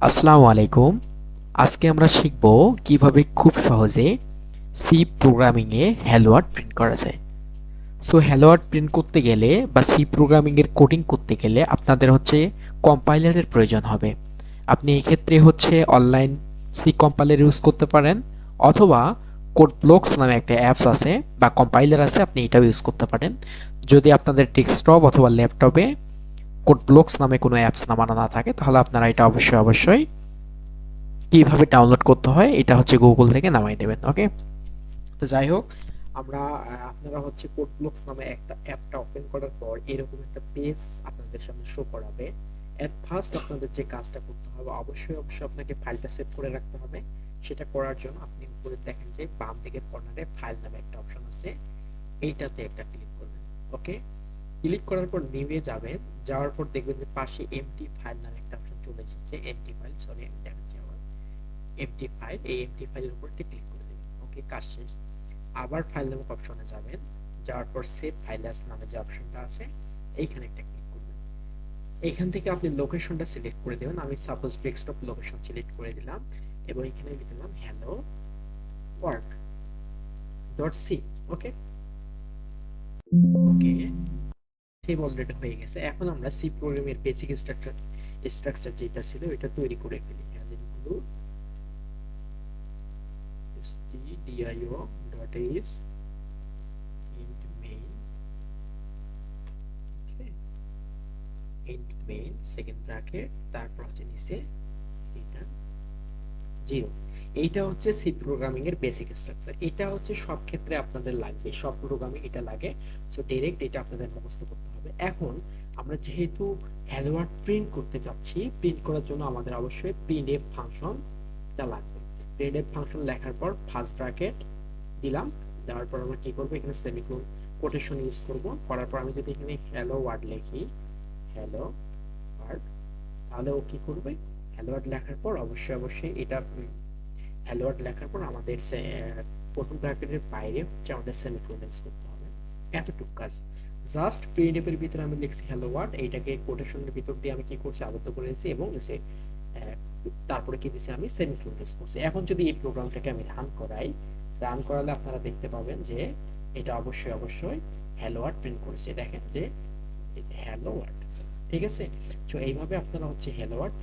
আসসালামু আলাইকুম। আজকে আমরা শিখব কিভাবে খুব সহজে সি প্রোগ্রামিং এ হ্যালো ওয়ার্ল্ড প্রিন্ট করা যায়। সো হ্যালো ওয়ার্ল্ড প্রিন্ট করতে গেলে বা সি প্রোগ্রামিং এর কোডিং করতে গেলে আপনাদের কম্পাইলারের প্রয়োজন হবে। আপনি এই ক্ষেত্রে অনলাইন সি কম্পাইলার ইউজ করতে পারেন, অথবা কোড ব্লকস নামে একটা অ্যাপস আছে বা কম্পাইলার আছে, আপনি এটাও ইউজ করতে পারেন। যদি আপনাদের ডেস্কটপ অথবা ল্যাপটপে কোড ব্লকস নামে কোনো অ্যাপস নামানো না থাকে, তাহলে আপনারা এটা অবশ্যই কিভাবে ডাউনলোড করতে হয় এটা গুগল থেকে নামাই দেবেন। ওকে, তো যাই হোক, আমরা আপনারা কোড ব্লকস নামে একটা অ্যাপটা ওপেন করার পর এরকম একটা পেজ আপনাদের সামনে শো করাবে। এট ফার্স্ট আপনাদের যে কাজটা করতে হবে, অবশ্যই আপনাকে ফাইলটা সেভ করে রাখতে হবে। সেটা করার জন্য আপনি উপরে দেখেন যে বাম দিকের কর্নারে ফাইল নামে একটা অপশন আছে, এইটাতে একটা ক্লিক করবেন। ওকে, ক্লিক করার পর নিভে যাবেন, যাওয়ার পর দেখবেন যে পাশে এমটি ফাইল নামে একটা অপশন চলে এসেছে। এমটি ফাইল, সরি আমি দেখাচ্ছি আবার, এমটি ফাইল। এই এমটি ফাইলের উপর ক্লিক করে দেবেন। ওকে, কাজ শেষ। আবার ফাইল নামক অপশনে যাবেন, যাওয়ার পর সেভ ফাইল অ্যাজ নামে যে অপশনটা আছে এইখানে একটা ক্লিক করবেন। এইখান থেকে আপনি লোকেশনটা সিলেক্ট করে দেবেন। আমি সাপোজ ডেস্কটপ লোকেশন সিলেক্ট করে দিলাম এবং এখানে লিখে দিলাম হ্যালো ওয়ার্ল্ড ডট সি। ওকে ওকে, সেভ অলরেডি হয়ে গেছে। এখন আমরা সি প্রোগ্রামের বেসিক স্ট্রাকচার যেটা ছিল এটা তৈরি করে ফেলি। As include stdio.is int main, okay, int main second bracket, তারপর নিচে রিটার্ন 0। এইটা সি প্রোগ্রামিং এর বেসিক স্ট্রাকচার। এটা সব ক্ষেত্রে আপনাদের লাগবে, সব প্রোগ্রামিং এটা লাগে। সো ডাইরেক্ট এটা আপনাদের মুখস্থ করতে হবে। এখন আমরা যেহেতু হ্যালো ওয়ার্ল্ড প্রিন্ট করতে যাচ্ছি, প্রিন্ট করার জন্য আমাদের অবশ্যই প্রিন্টএফ ফাংশনটা লাগবে। প্রিন্টএফ ফাংশন লেখার পর ফার্স্ট ব্র্যাকেট দিলাম, দেওয়ার পর আমরা কি করব, এখানে সেমিকোলন কোটেশন ইউজ করব। করার পর আমি যদি এখানে হ্যালো ওয়ার্ল্ড লিখি, হ্যালো ওয়ার্ল্ড, তাহলে ও কি করবে, হ্যালো ওয়ার্ল্ড লেখার পর অবশ্যই এটা হ্যালো ওয়ার্ল্ড লেখার পর আমাদের প্রথম ব্র্যাকেটের বাইরে আমাদের সেমিকোলন ইউজ করতে হবে। এতটুকু কাজ। জাস্ট প্রিন্টএফ এর ভিতরে আমি লিখছি হ্যালো ওয়ার্ল্ড, এইটাকে কোটেশনের ভিতর দিয়ে আমি কি করছি, আবদ্ধ করে নিয়েছি এবং তারপরে কি দিছি, আমি সেমিকোলন ইউজ করছি। এখন যদি এই প্রোগ্রামটাকে আমি রান করালে আপনারা দেখতে পাবেন যে এটা অবশ্যই হ্যালো ওয়ার্ল্ড প্রিন্ট করেছে। দেখেন যে হ্যালো ওয়ার্ল্ড। ঠিক আছে, তো এইভাবে আপনারা হ্যালো ওয়ার্ল্ড